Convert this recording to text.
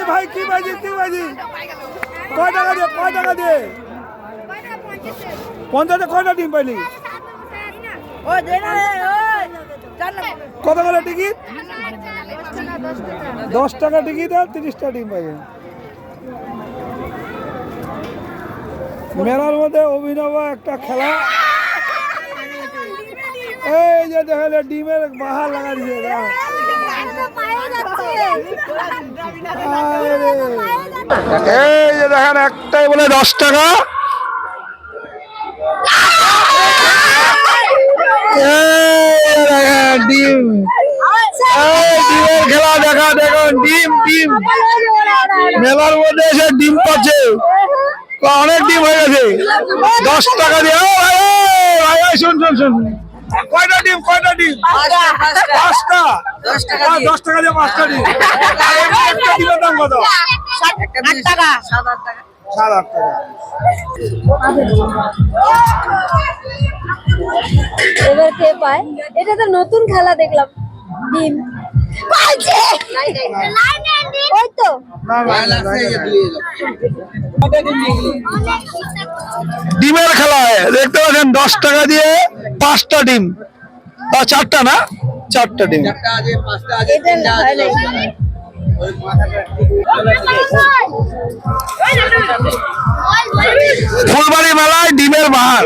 বাজি ভাই, কি বাজি, কি বাজি? কয় টাকা দিয়ে, কয় টাকা দিয়ে? 50-এ কয়টা ডিম পাইলি? কত করে টিকিট? 10 টাকা টিকিট আর 30টা ডিম পাইবে। মেলার মধ্যে অভিনব একটা খেলা। এই যে দেখলে ডিমের বাহার লাগা দিয়েছে। এই যে দেখেন একটাই বলে 10 টাকা। ডিম, ডিমের খেলা দেখা, দেখুন ডিম ডিম মেলার মধ্যে এসে ডিম পাচ্ছে, অনেক ডিম হয়ে গেছে। 10 টাকা দিয়ে। শুন শুন শুন, কয়টা ডিম, কয়টা ডিম? 5টা। 10 টাকা দিয়ে 5টা ডিম। একটা ডিমের দাম কত? 8 টাকা। 7-8 টাকা। 7-8 টাকা। এবার কে পায়? এটা তো নতুন খেলা দেখলাম। ডিম ওই তো ডিমের খেলা দেখতে পাচ্ছেন, 10 টাকা দিয়ে 5টা ডিম, বা 4টা না, 4টা ডিম। ফুলবাড়ি মেলায় ডিমের বাহার।